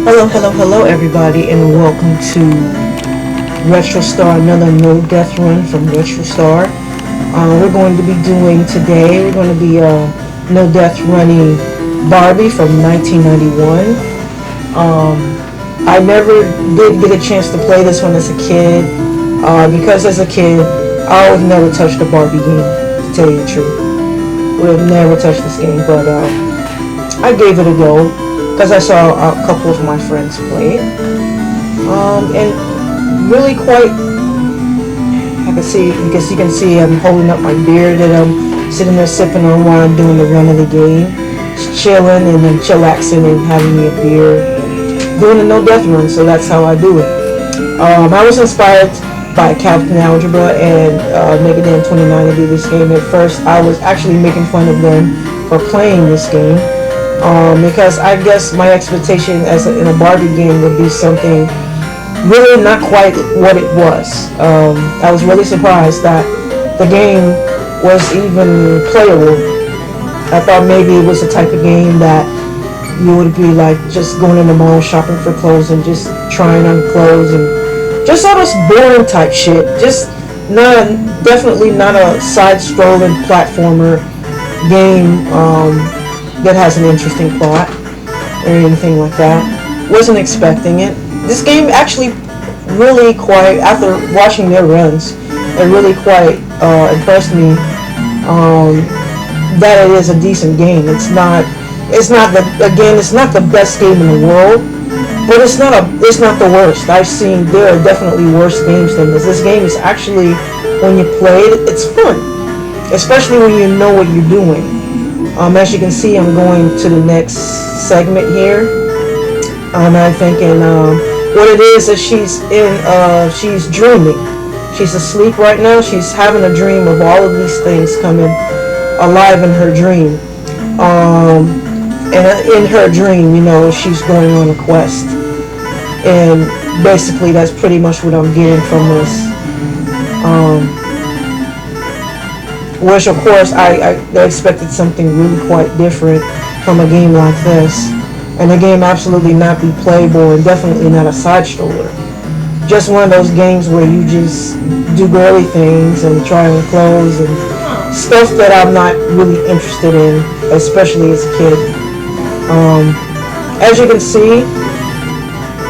Hello, everybody, and welcome to RetroStar, another no death run from RetroStar. We're going to be doing today, we're going to be no death running Barbie from 1991. I never did get a chance to play this one as a kid, because as a kid, I would never touched a Barbie game, to tell you the truth. Would have never touched this game, but I gave it a go because I saw a couple of my friends play it, and really quite. I can see, because you can see I'm holding up my beer that I'm sitting there sipping on while I'm doing the run of the game, just chilling and then chillaxing and having me a beer, doing a no death run. So that's how I do it. I was inspired by Captain Algebra and Megadan 29 to do this game. At first, I was actually making fun of them for playing this game. Because I guess my expectation in a Barbie game would be something really not quite what it was. I was really surprised that the game was even playable. I thought maybe it was the type of game that you would be like just going in the mall shopping for clothes and just trying on clothes and just all this boring type shit. Just definitely not a side-scrolling platformer game that has an interesting plot or anything like that. Wasn't expecting it. This game actually really quite, after watching their runs, it really quite impressed me that it is a decent game. It's not the best game in the world, but it's not the worst. There are definitely worse games than this. This game is actually, when you play it, it's fun, especially when you know what you're doing. As you can see, I'm going to the next segment here. I'm thinking what it is she's dreaming. She's asleep right now. She's having a dream of all of these things coming alive in her dream. And in her dream, she's going on a quest. And basically, that's pretty much what I'm getting from this. Which, of course, I expected something really quite different from a game like this. And the game absolutely not be playable and definitely not a side-stroller. Just one of those games where you just do girly things and try on clothes and stuff that I'm not really interested in, especially as a kid. As you can see,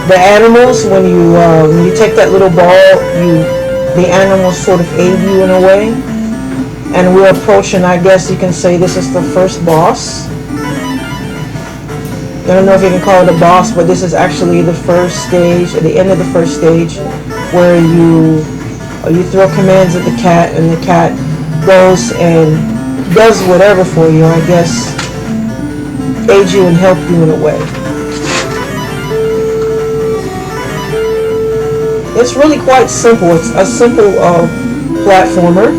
the animals, when you take that little ball, the animals sort of aid you in a way. And we're approaching, I guess you can say this is the first boss. I don't know if you can call it a boss, but this is actually the first stage, at the end of the first stage, where you throw commands at the cat, and the cat goes and does whatever for you, I guess, aids you and help you in a way. It's really quite simple. It's a simple platformer.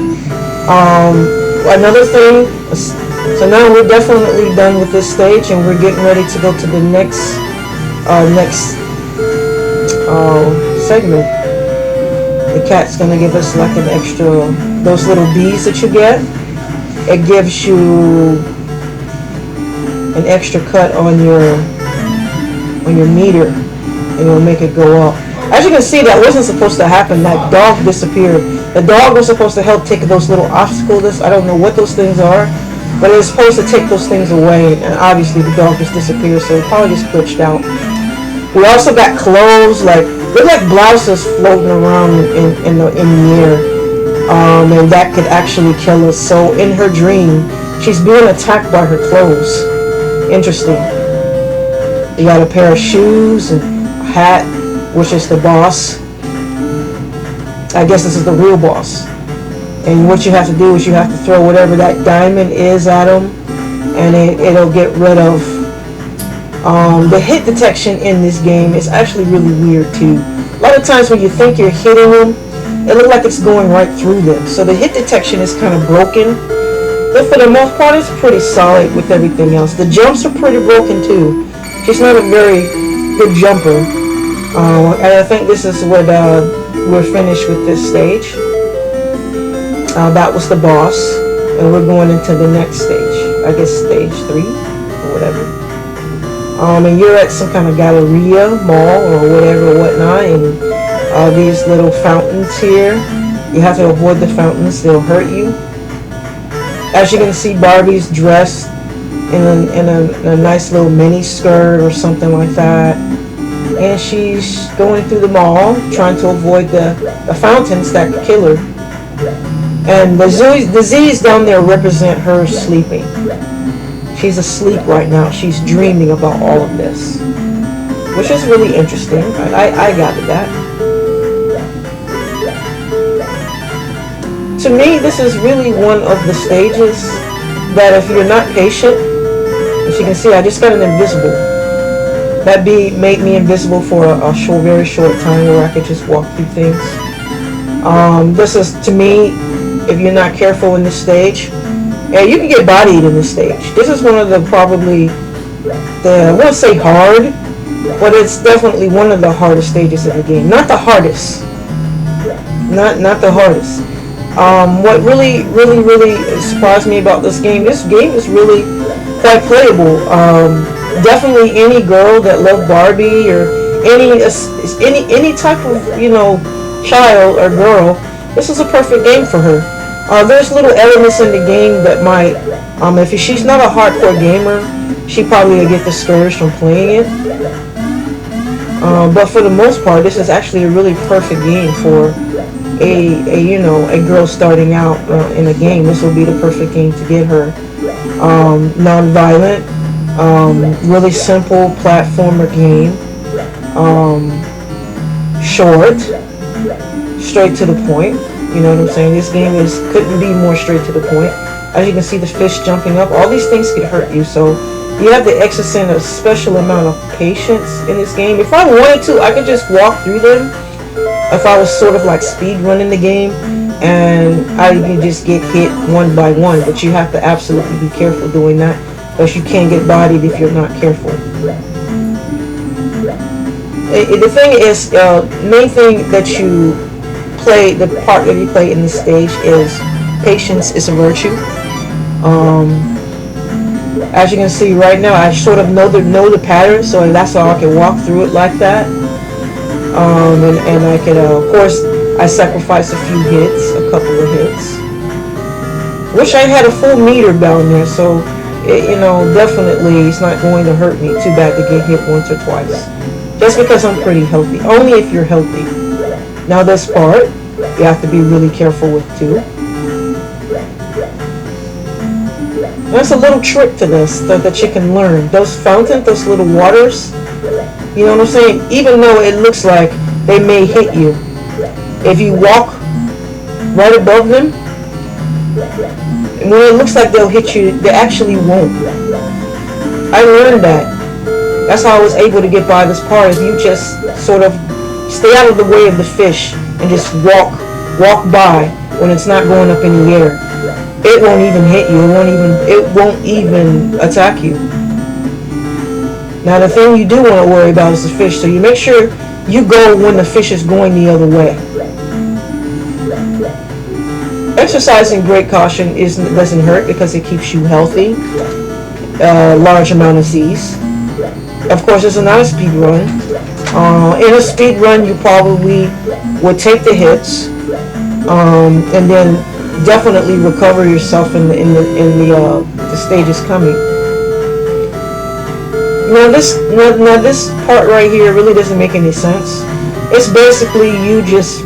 Another thing, so now we're definitely done with this stage and we're getting ready to go to the next segment. The cat's gonna give us like an extra, those little bees that you get, it gives you an extra cut on your meter and it'll make it go up. As you can see, that wasn't supposed to happen. That dog disappeared. The dog was supposed to help take those little obstacles. I don't know what those things are, but it was supposed to take those things away. And obviously, the dog just disappeared, so it probably just glitched out. We also got clothes, look like blouses floating around in the air, and that could actually kill us. So in her dream, she's being attacked by her clothes. Interesting. You got a pair of shoes and a hat, which is the boss. I guess this is the real boss. And what you have to do is you have to throw whatever that diamond is at him, and it'll get rid of. The hit detection in this game is actually really weird too. A lot of times when you think you're hitting them, it looks like it's going right through them. So the hit detection is kind of broken. But for the most part, it's pretty solid with everything else. The jumps are pretty broken too. She's not a very good jumper. And I think this is what we're finished with this stage. That was the boss, and we're going into the next stage. I guess stage 3 or whatever. And you're at some kind of galleria, mall, or whatever, whatnot, and these little fountains here. You have to avoid the fountains; they'll hurt you. As you can see, Barbie's dressed in a nice little mini skirt or something like that, and she's going through the mall trying to avoid the fountains that could kill her. And the Z's down there represent her sleeping. She's asleep right now. She's dreaming about all of this, which is really interesting. I gathered that. To me, this is really one of the stages that if you're not patient, as you can see, I just got an invisible. That made me invisible for a very short time where I could just walk through things. This is, to me, if you're not careful in this stage, and you can get bodied in this stage. This is one of the probably I won't say hard, but it's definitely one of the hardest stages of the game. Not the hardest. Not the hardest. What really surprised me about this game is really quite playable. Definitely any girl that loved Barbie or any type of, you know, child or girl, this is a perfect game for her. There's little elements in the game that might, if she's not a hardcore gamer, she probably will get discouraged from playing it. But for the most part, this is actually a really perfect game for a girl starting out in a game. This will be the perfect game to get her. Non-violent, really simple platformer game. Short, straight to the point. You know what I'm saying? This game couldn't be more straight to the point. As you can see, the fish jumping up. All these things could hurt you, so you have to exercise a special amount of patience in this game. If I wanted to, I could just walk through them. If I was sort of like speed running the game, and I can just get hit one by one. But you have to absolutely be careful doing that, because you can get bodied if you're not careful. The thing is, main thing that you play, the part that you play in this stage is patience is a virtue. As you can see right now, I sort of know the pattern, so that's how I can walk through it like that. And I can, of course, I sacrifice a few hits, a couple of hits. Wish I had a full meter down there, so definitely it's not going to hurt me too bad to get hit once or twice. Just because I'm pretty healthy. Only if you're healthy. Now this part, you have to be really careful with too. There's a little trick to this that you can learn. Those fountains, those little waters, you know what I'm saying? Even though it looks like they may hit you, if you walk right above them, when it looks like they'll hit you, they actually won't. I learned that. That's how I was able to get by this part. If you just sort of stay out of the way of the fish and just walk by when it's not going up in the air, it won't even hit you. It won't even attack you. Now the thing you do want to worry about is the fish, so you make sure you go when the fish is going the other way. Exercising great caution doesn't hurt because it keeps you healthy. Large amount of Z's. Of course, it's not a speed run. In a speed run, you probably would take the hits, and then definitely recover yourself in the stages coming. Now this part right here really doesn't make any sense. It's basically you just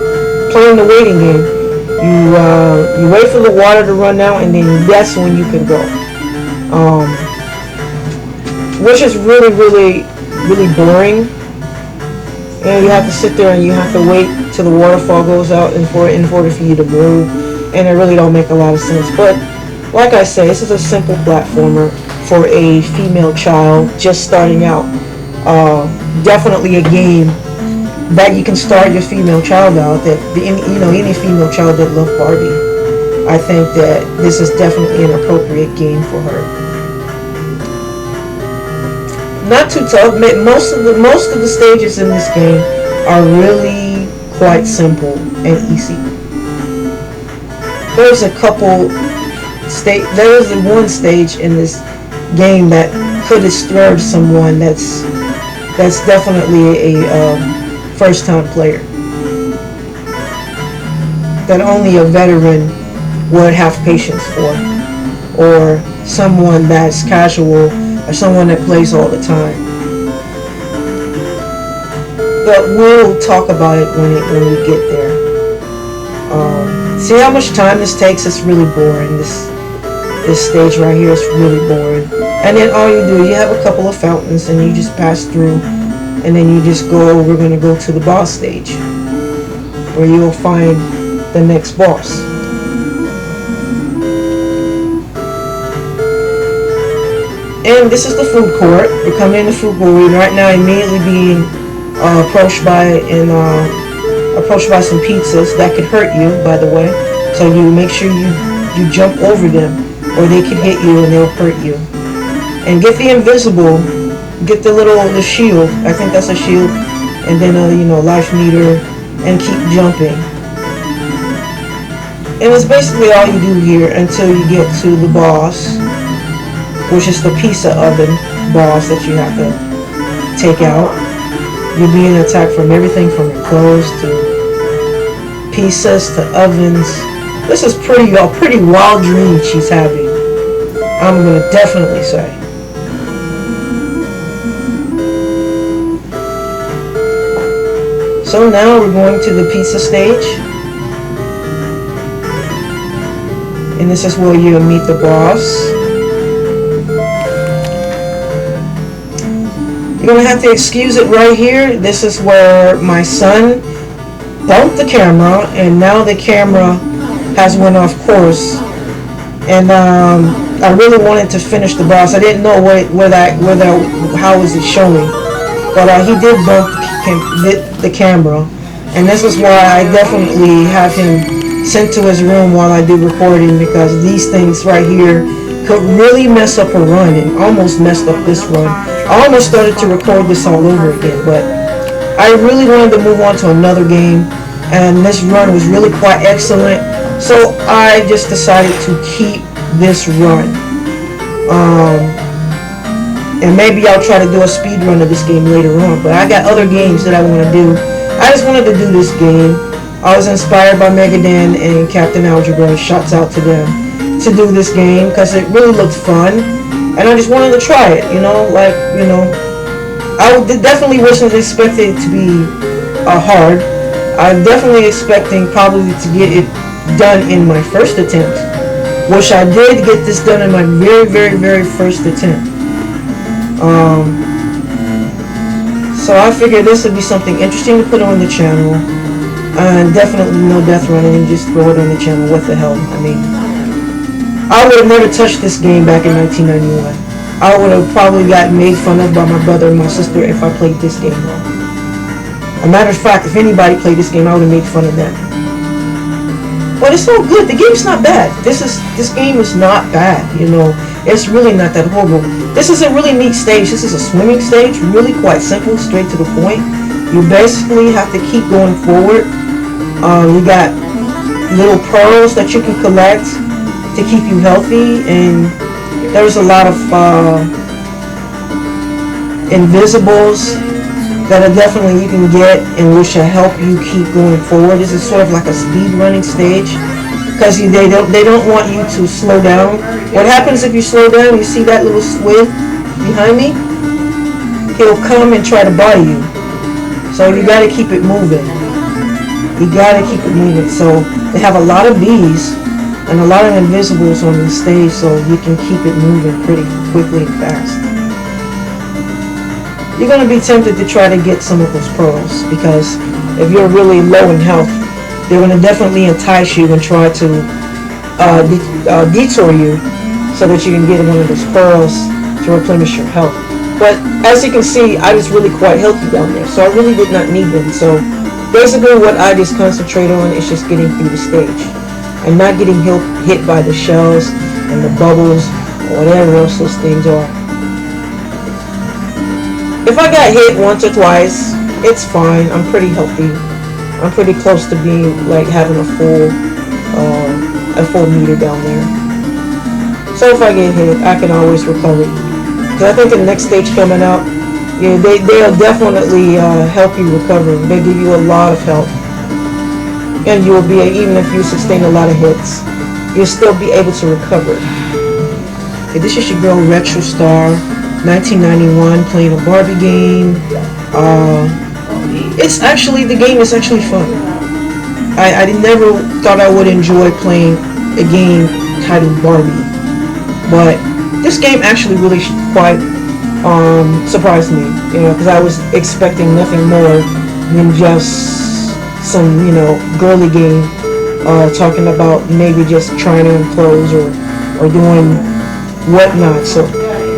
playing the waiting game. You wait for the water to run out, and then that's when you can go. Which is really boring. And you have to sit there and you have to wait till the waterfall goes out in order for you to move. And it really don't make a lot of sense. But like I say, this is a simple platformer for a female child just starting out. Definitely a game that you can start your female child out. That any female child that loves Barbie, I think that this is definitely an appropriate game for her. Not too tough. Most of the stages in this game are really quite simple and easy. There's one stage in this game that could disturb someone that's definitely a first-time player, that only a veteran would have patience for, or someone that's casual, or someone that plays all the time. But we'll talk about it when we get there. See how much time this takes? It's really boring. This stage right here is really boring. And then all you do, you have a couple of fountains and you just pass through, and then you just go, we're going to go to the boss stage, where you will find the next boss. And this is the food court. We're coming in the food court. We're right now immediately being approached by some pizzas that could hurt you, by the way. So you make sure you jump over them, or they could hit you and they'll hurt you. And get the invisible, get the shield. I think that's a shield, and then life meter, and keep jumping. And it's basically all you do here until you get to the boss, which is the pizza oven boss that you have to take out. You're being attacked from everything from your clothes to pizzas to ovens. This is a pretty wild dream she's having, I'm gonna definitely say. So now we're going to the pizza stage, and this is where you meet the boss. You're going to have to excuse it right here. This is where my son bumped the camera, and now the camera has went off course. And I really wanted to finish the boss. I didn't know how was it showing, but he did bump the camera, and this is why I definitely have him sent to his room while I do recording, because these things right here could really mess up a run, and almost messed up this run. I almost started to record this all over again, but I really wanted to move on to another game, and this run was really quite excellent, so I just decided to keep this run. And maybe I'll try to do a speed run of this game later on, but I got other games that I want to do. I just wanted to do this game. I was inspired by Megadan and Captain Algebra, shouts out to them, to do this game, because it really looked fun, and I just wanted to try it, I definitely wasn't expecting it to be hard. I'm definitely expecting probably to get it done in my first attempt, which I did get this done in my very, very, very first attempt. So I figured this would be something interesting to put on the channel, and definitely no death running and just throw it on the channel. What the hell? I mean, I would have never touched this game back in 1991. I would have probably gotten made fun of by my brother and my sister if I played this game wrong. A matter of fact, if anybody played this game, I would have made fun of them. But it's all good. The game's not bad. This game is not bad. It's really not that horrible. This is a really neat stage. This is a swimming stage. Really quite simple, straight to the point. You basically have to keep going forward. You got little pearls that you can collect to keep you healthy, and there's a lot of invisibles that are definitely you can get, and which will help you keep going forward. This is sort of like a speed running stage, because they don't want you to slow down. What happens if you slow down? You see that little squid behind me? He'll come and try to bite you. So you got to keep it moving. You got to keep it moving. So they have a lot of bees and a lot of invisibles on the stage, so you can keep it moving pretty quickly and fast. You're going to be tempted to try to get some of those pearls, because if you're really low in health, they're going to definitely entice you and try to detour you so that you can get one of those pearls to replenish your health. But as you can see, I was really quite healthy down there, so I really did not need them. So basically what I just concentrate on is just getting through the stage and not getting hit by the shells and the bubbles or whatever else those things are. If I got hit once or twice, it's fine. I'm pretty healthy. I'm pretty close to being like having a full meter down there. So if I get hit, I can always recover Because I think the next stage coming up, yeah, they'll definitely help you recover. They give you a lot of help, and you will be, even if you sustain a lot of hits, you'll still be able to recover. Okay, this is your girl Retro Star, 1991, playing a Barbie game. The game is actually fun. I never thought I would enjoy playing a game titled Barbie, but this game actually really quite surprised me, because I was expecting nothing more than just some, girly game, talking about maybe just trying to impose or doing whatnot, so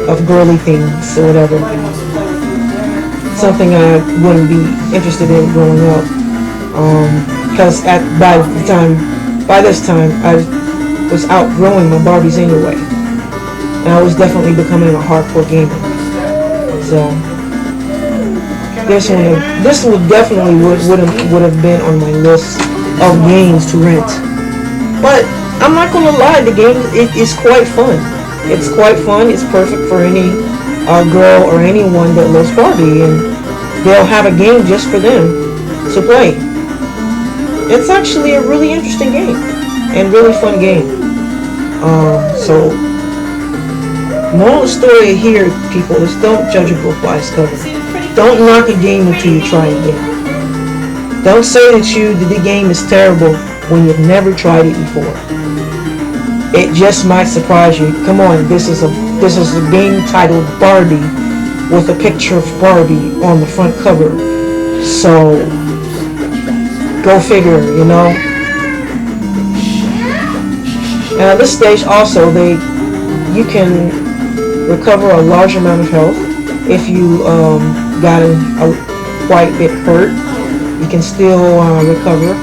of girly things or whatever. Something I wouldn't be interested in growing up, because by this time I was outgrowing my Barbies anyway, and I was definitely becoming a hardcore gamer. So this would definitely would have been on my list of games to rent. But I'm not gonna lie, the game is quite fun. It's quite fun. It's perfect for any girl or anyone that loves Barbie, and they'll have a game just for them to play. It's actually a really interesting game and really fun game. So moral of the story here, people, is don't judge a book by its cover. Don't knock a game until you try it again. Don't say that the game is terrible when you've never tried it before. It just might surprise you. Come on, this is a game titled Barbie with a picture of Barbie on the front cover. So go figure, At this stage also, you can recover a large amount of health if you got quite a bit hurt. You can still recover.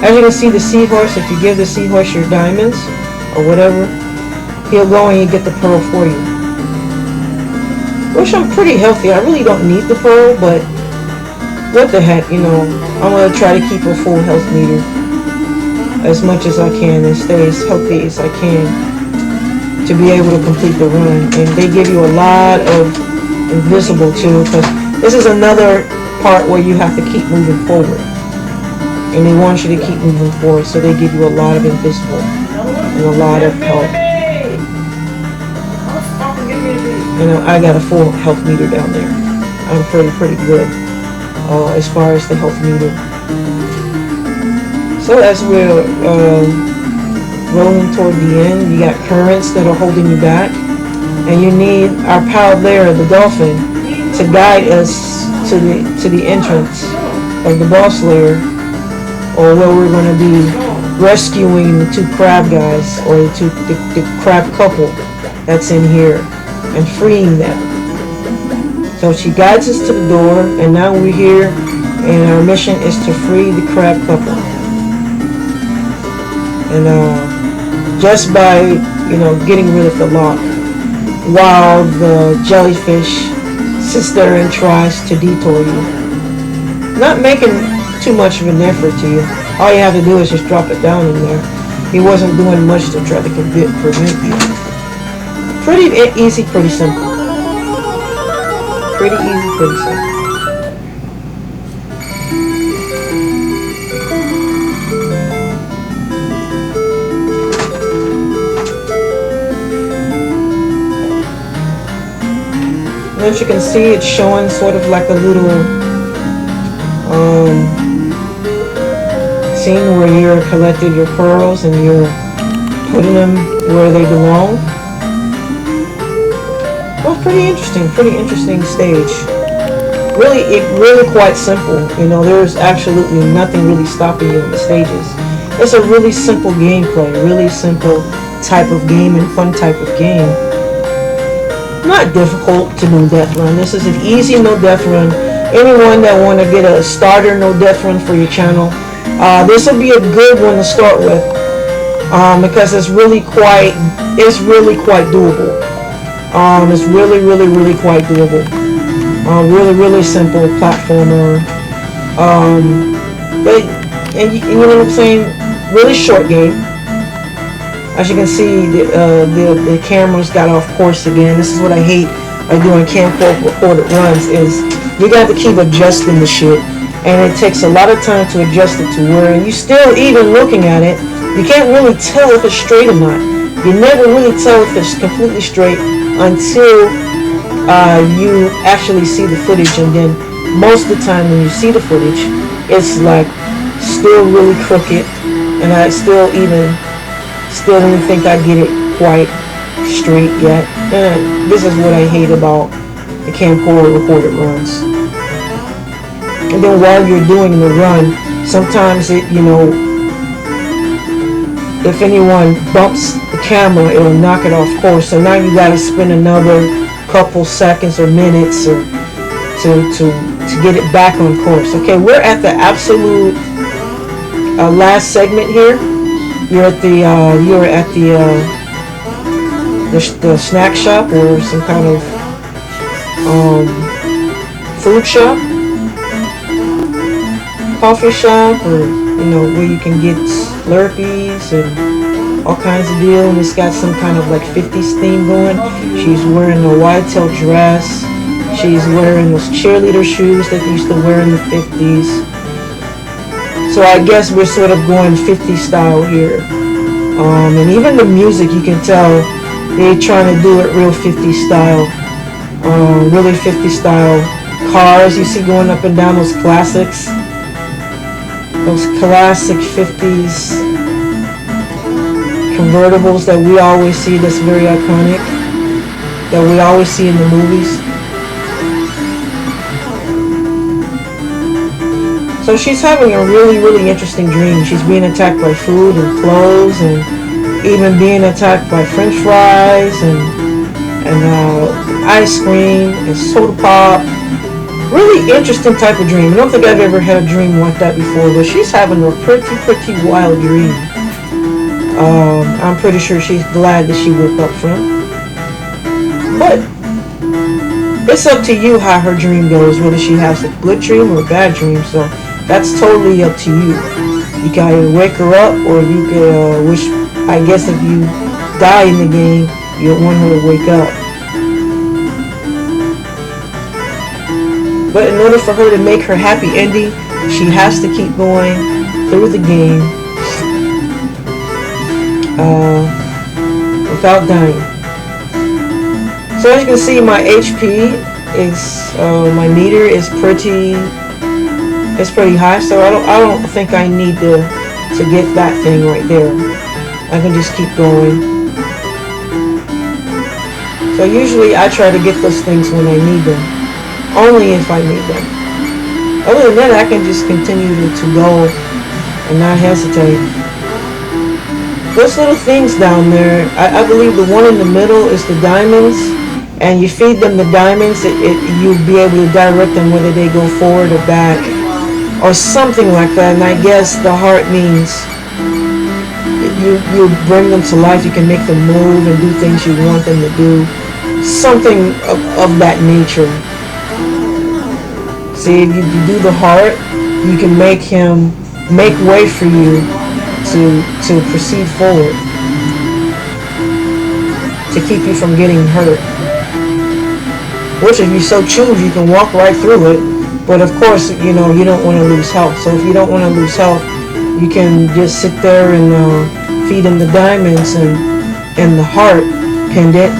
As you can see, the seahorse, if you give the seahorse your diamonds or whatever, he'll go and you get the pearl for you. Which I'm pretty healthy. I really don't need the pearl, but what the heck, I'm going to try to keep a full health meter as much as I can and stay as healthy as I can to be able to complete the run. And they give you a lot of invisible too, because this is another part where you have to keep moving forward. And they want you to keep moving forward, so they give you a lot of invisible and a lot of help. I got a full health meter down there. I'm pretty good as far as the health meter. So as we're rolling toward the end, you got currents that are holding you back, and you need our pal there, the dolphin, to guide us to the entrance of the boss lair, or where we're going to be rescuing the two crab guys, or the crab couple that's in here, and freeing them. So she guides us to the door, and now we're here, and our mission is to free the crab couple. And just by getting rid of the lock, while the jellyfish sits there and tries to detour you, not making too much of an effort to you. All you have to do is just drop it down in there. He wasn't doing much to try to prevent you. Pretty easy, pretty simple. Pretty easy, pretty simple. And as you can see, it's showing sort of like a little scene where you're collecting your pearls and you're putting them where they belong. Well, pretty interesting stage. Really quite simple. There's absolutely nothing really stopping you in the stages. It's a really simple gameplay, really simple type of game and fun type of game. Not difficult to no death run. This is an easy no death run. Anyone that want to get a starter no death run for your channel, this will be a good one to start with, because it's really quite doable. It's really quite doable. Really simple platformer. And you know what I'm saying? Really short game. As you can see, the camera's got off course again. This is what I hate by doing camcorder recorded runs, is you got to keep adjusting the shit, and it takes a lot of time to adjust it to where, and you still, even looking at it, you can't really tell if it's straight or not. You never really tell if it's completely straight until you actually see the footage, and then most of the time when you see the footage, it's like still really crooked, and I still don't think I get it quite straight yet. And this is what I hate about the camcorder recorded runs. And then while you're doing the run, sometimes it, if anyone bumps the camera, it'll knock it off course. So now you got to spend another couple seconds or minutes or to get it back on course. Okay, we're at the absolute last segment here. You're at the snack shop or some kind of food shop, coffee shop, or where you can get Slurpees and all kinds of deal. And it's got some kind of like 50s theme going. She's wearing a wide-tailed dress. She's wearing those cheerleader shoes that they used to wear in the 50s. So I guess we're sort of going 50s style here. And even the music, you can tell they're trying to do it real 50s style. Really 50s style cars you see going up and down, those classics. Those classic 50s convertibles that we always see, that's very iconic, that we always see in the movies. So she's having a really, really interesting dream. She's being attacked by food and clothes, and even being attacked by French fries and ice cream and soda pop. Really interesting type of dream. I don't think I've ever had a dream like that before, but she's having a pretty wild dream. I'm pretty sure she's glad that she woke up from. But it's up to you how her dream goes, whether she has a good dream or a bad dream. So that's totally up to you. You can either wake her up, or you could wish, I guess if you die in the game, you don't want her to wake up. But in order for her to make her happy ending, she has to keep going through the game without dying. So as you can see, my HP is my meter is pretty high. So I don't think I need to get that thing right there. I can just keep going. So usually I try to get those things when I need them. Only if I need them. Other than that, I can just continue to go and not hesitate. Those little things down there, I believe the one in the middle is the diamonds, and you feed them the diamonds, you'll be able to direct them whether they go forward or back or something like that. And I guess the heart means you bring them to life. You can make them move and do things you want them to do, something of that nature. See, if you do the heart, you can make him make way for you to proceed forward, to keep you from getting hurt. Which, if you so choose, you can walk right through it. But of course, you don't want to lose health. So if you don't want to lose health, you can just sit there and feed him the diamonds and the heart pendant,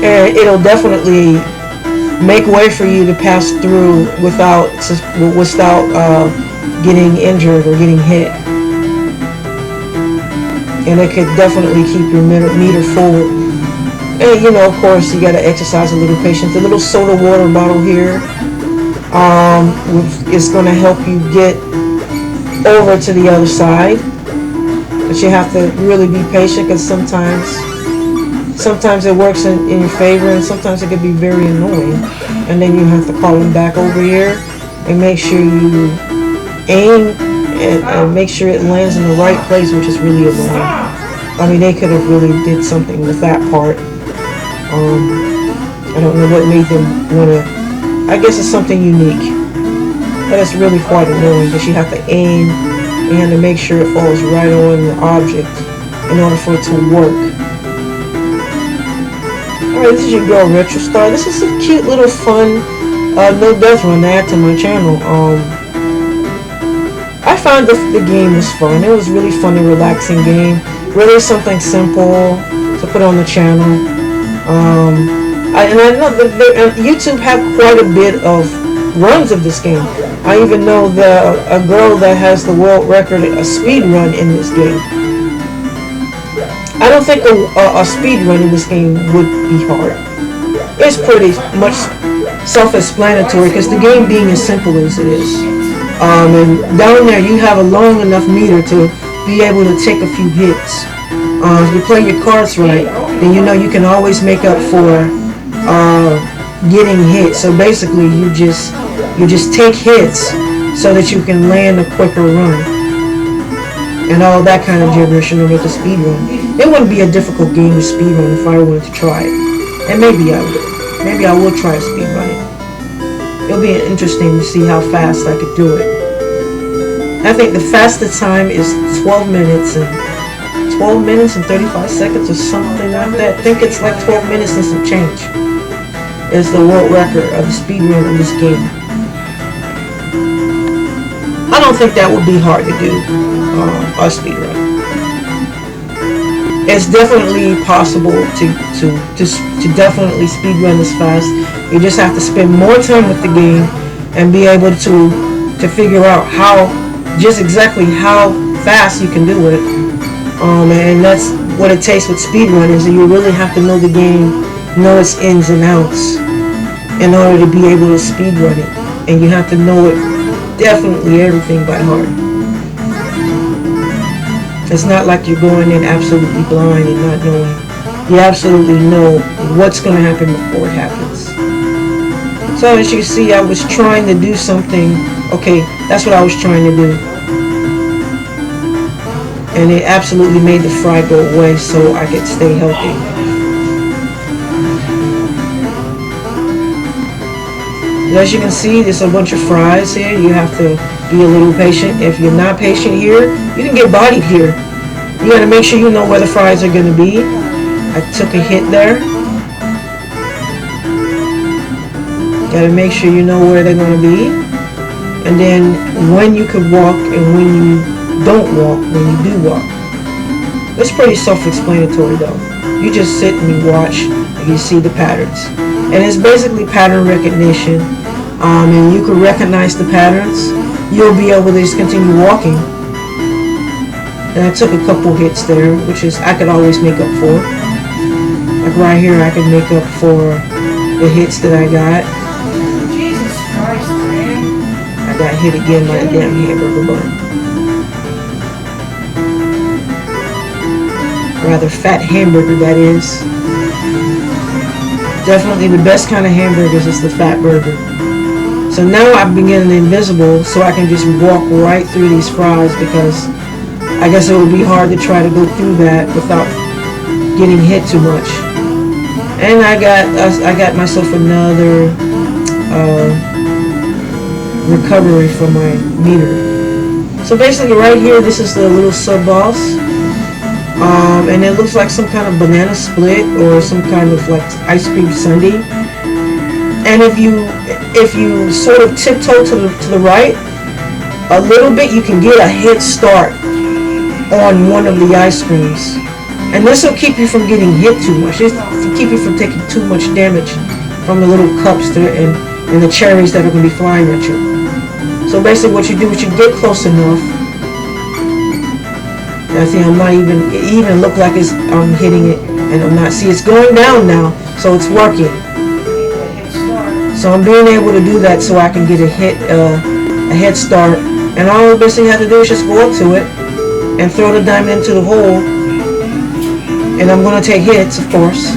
and it'll definitely make way for you to pass through without getting injured or getting hit. And it could definitely keep your meter forward. And of course, you got to exercise a little patience. The little soda water bottle here is going to help you get over to the other side. But you have to really be patient, because sometimes it works in your favor, and sometimes it can be very annoying. And then you have to call them back over here and make sure you aim and make sure it lands in the right place, which is really annoying. I mean, they could have really did something with that part. I don't know what made them want to. I guess it's something unique, but it's really quite annoying because you have to aim and to make sure it falls right on the object. in order for it to work. Alright, this is your girl Retro Star. This is a cute little fun no death run to add to my channel. I found the game was fun. It was really fun and relaxing game. Really something simple to put on the channel. I know that YouTube have quite a bit of runs of this game. I even know a girl that has the world record, a speed run in this game. I don't think a speed run in this game would be hard. It's pretty much self-explanatory because the game being as simple as it is. And down there you have a long enough meter to be able to take a few hits. If you play your cards right, then you know you can always make up for getting hit. So basically you just take hits so that you can land a quicker run and all that kind of gibberish in order to speed run. It wouldn't be a difficult game to speed run if I wanted to try it, and maybe I would. Maybe I will try speed running. It'll be interesting to see how fast I could do it. I think the fastest time is 12 minutes and 35 seconds or something like that. I think it's like 12 minutes and some change is the world record of the speed run of this game. I don't think that would be hard to do, a speed run. It's definitely possible to definitely speed run this fast. You just have to spend more time with the game and be able to figure out just exactly how fast you can do it. And that's what it takes with speed run, is that you really have to know the game, know its ins and outs in order to be able to speed run it. And you have to know it, definitely everything by heart. It's not like you're going in absolutely blind and not knowing. You absolutely know what's going to happen before it happens. So as you see, I was trying to do something. Okay, that's what I was trying to do. And it absolutely made the fry go away so I could stay healthy. As you can see, there's a bunch of fries here. You have to be a little patient. If you're not patient here, you can get bodied here. You gotta make sure you know where the fries are gonna be. I took a hit there. Gotta make sure you know where they're gonna be. And then when you could walk and when you don't walk, when you do walk. It's pretty self-explanatory though. You just sit and you watch and you see the patterns. And it's basically pattern recognition. And you can recognize the patterns. You'll be able to just continue walking. And I took a couple hits there, which is I could always make up for. Like right here, I could make up for the hits that I got. Jesus Christ, man. I got hit again by a damn hamburger bun. Rather fat hamburger, that is. Definitely the best kind of hamburgers is the fat burger. So now I've been getting invisible so I can just walk right through these fries, because I guess it would be hard to try to go through that without getting hit too much. And I got myself another recovery from my meter. So basically right here, this is the little sub-boss. And it looks like some kind of banana split or some kind of like ice cream sundae. And if you sort of tiptoe to the right a little bit, you can get a head start on one of the ice creams. And this will keep you from getting hit too much. This will keep you from taking too much damage from the little cups there and the cherries that are going to be flying at you. So basically what you do is you get close enough. I see I'm not even, it even look like I'm hitting it, and I'm not. See, it's going down now, so it's working. So I'm being able to do that so I can get a head start. And all I basically have to do is just go up to it and throw the diamond into the hole. And I'm going to take hits, of course.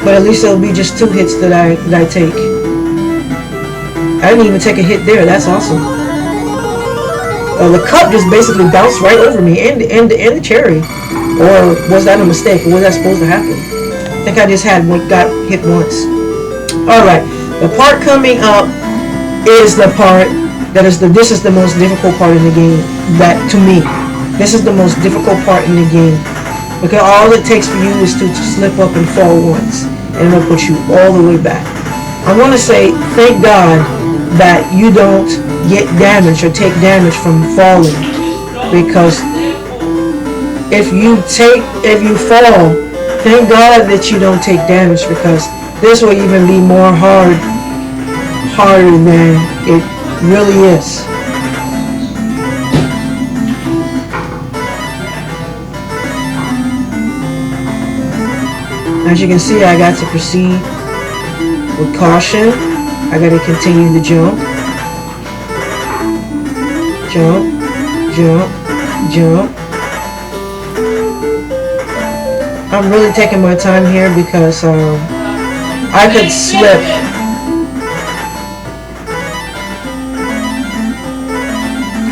But at least it'll be just 2 hits that I take. I didn't even take a hit there. That's awesome. The cup just basically bounced right over me, and the cherry. Or was that a mistake? Or was that supposed to happen? I think I just got hit once. Alright, the part coming up is the part that is this is the most difficult part in the game, that to me. This is the most difficult part in the game. Because all it takes for you is to slip up and fall once. And it'll put you all the way back. I want to say, thank God that you don't get damaged or take damage from falling. Because if you fall, thank God that you don't take damage, because this will even be more harder than it really is. As you can see, I got to proceed with caution. I got to continue to jump. Jump, jump, jump. I'm really taking my time here because I could slip.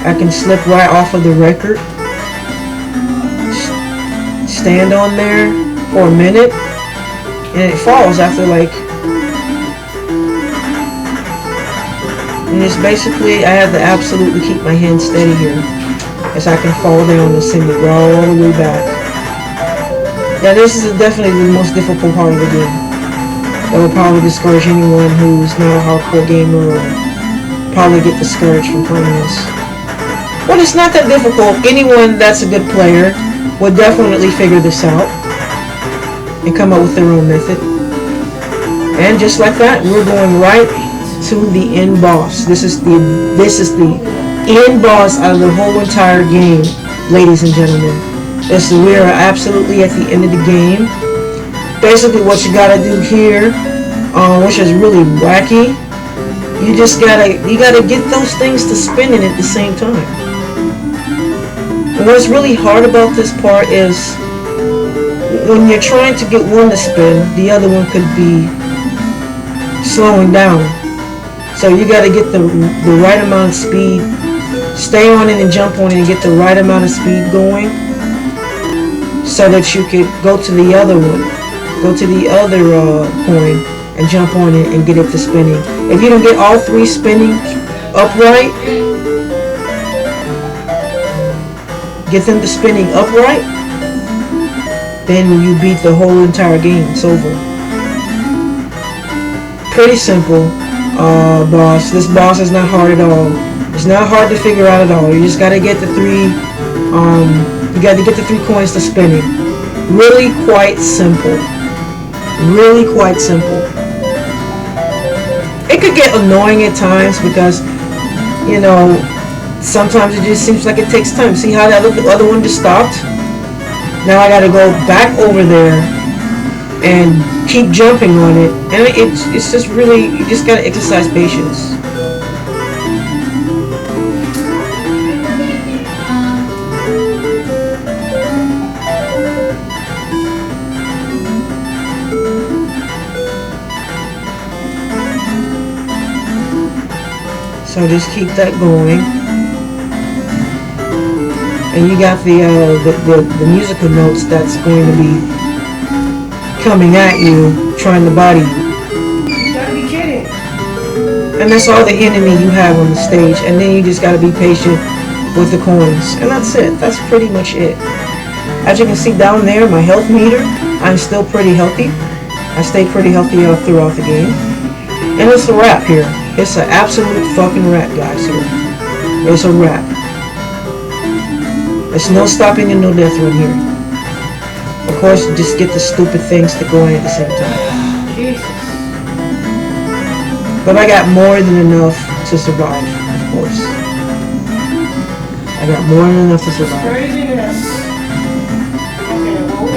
I can slip right off of the record. Stand on there for a minute, and it falls after and it's basically, I have to absolutely keep my hand steady here as I can fall down and send it all the way back. Yeah, this is definitely the most difficult part of the game. That will probably discourage anyone who's not a hardcore gamer, or probably get discouraged from playing this. But it's not that difficult. Anyone that's a good player would definitely figure this out and come up with their own method. And just like that, we're going right to the end boss. This is the end boss out of the whole entire game, ladies and gentlemen. We are absolutely at the end of the game. Basically, what you gotta do here, which is really wacky, you gotta get those things to spinning at the same time. And what's really hard about this part is when you're trying to get one to spin, the other one could be slowing down. So you got to get the right amount of speed, stay on it and jump on it and get the right amount of speed going, so that you could go to the other one, go to the other coin and jump on it and get it to spinning. If you don't get all three spinning upright, get them to spinning upright, then you beat the whole entire game. It's over. Pretty simple. Boss. This boss is not hard at all. It's not hard to figure out at all. You just gotta get the three coins to spinning. Really quite simple. Really quite simple. It could get annoying at times because, you know, sometimes it just seems like it takes time. See how that other one just stopped? Now I gotta go back over there and keep jumping on it, and it's just really, you just gotta exercise patience. So just keep that going, and you got the musical notes that's going to be coming at you, trying to body you. You gotta be kidding. And that's all the enemy you have on the stage, and then you just gotta be patient with the coins, and that's it. That's pretty much it. As you can see down there, my health meter, I'm still pretty healthy. I stay pretty healthy throughout the game. And it's a wrap here. It's an absolute fucking wrap, guys, here. It's a wrap. There's no stopping and no death run here. Of course, you just get the stupid things to go in at the same time. Jesus. But I got more than enough to survive, of course. I got more than enough to survive. Craziness. Okay, well, we're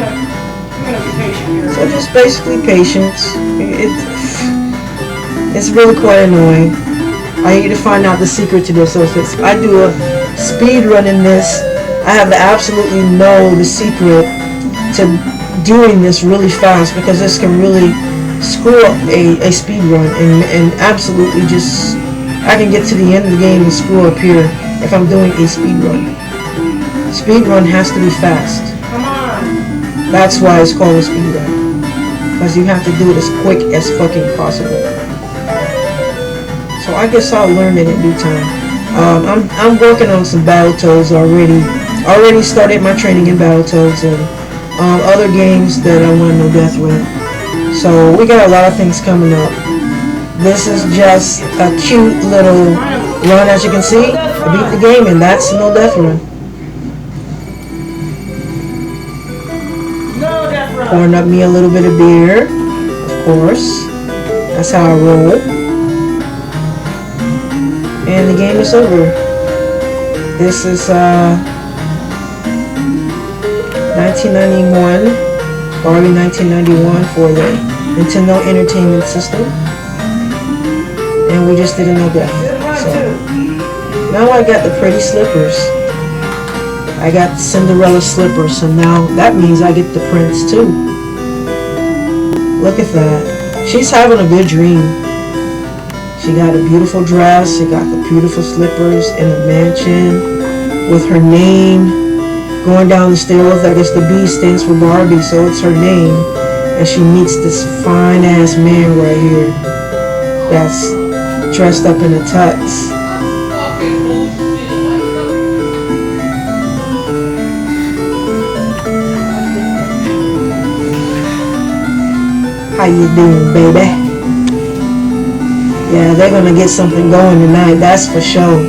gonna be patient here. So just basically patience. It's really quite annoying. I need to find out the secret to this. So if I do a speed run in this, I have to absolutely know the secret to doing this really fast, because this can really screw up a speed run and absolutely just, I can get to the end of the game and screw up here if I'm doing a speed run. Speed run has to be fast. Come on. That's why it's called a speed run, because you have to do it as quick as fucking possible. So I guess I'll learn it in due time. I'm working on some Battletoads already. already started my training in Battletoads and other games that I want to no death with. So we got a lot of things coming up. This is just a cute little run, as you can see. I beat the game, and that's no death run. No death run. Pouring up me a little bit of beer, of course. That's how I roll. And the game is over. This is 1991, Barbie 1991 for the Nintendo Entertainment System. And we just did a no death. So now I got the pretty slippers. I got Cinderella slippers, so now that means I get the prince too. Look at that. She's having a good dream. She got a beautiful dress, she got the beautiful slippers in a mansion with her name going down the stairs. I guess the B stands for Barbie, so it's her name. And she meets this fine ass man right here that's dressed up in a tux. How you doing, baby? Yeah, they're gonna get something going tonight, that's for sure.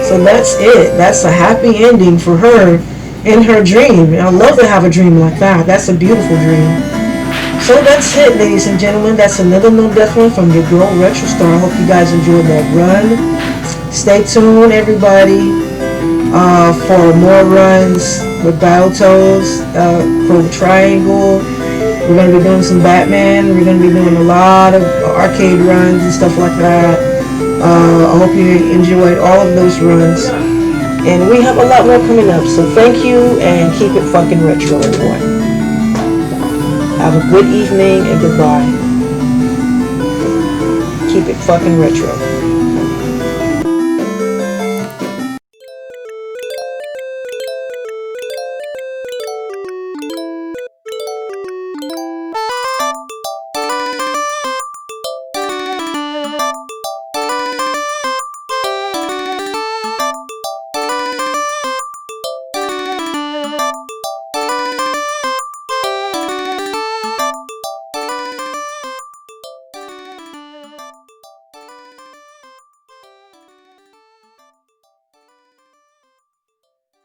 So that's it. That's a happy ending for her in her dream. I love to have a dream like that. That's a beautiful dream. So that's it, ladies and gentlemen. That's another no death run from your girl Retro Star. I hope you guys enjoyed that run. Stay tuned, everybody, for more runs with Battletoads, Pro Triangle. We're going to be doing some Batman. We're going to be doing a lot of arcade runs and stuff like that. I hope you enjoyed all of those runs. And we have a lot more coming up. So thank you and keep it fucking retro, everyone. Have a good evening and goodbye. Keep it fucking retro.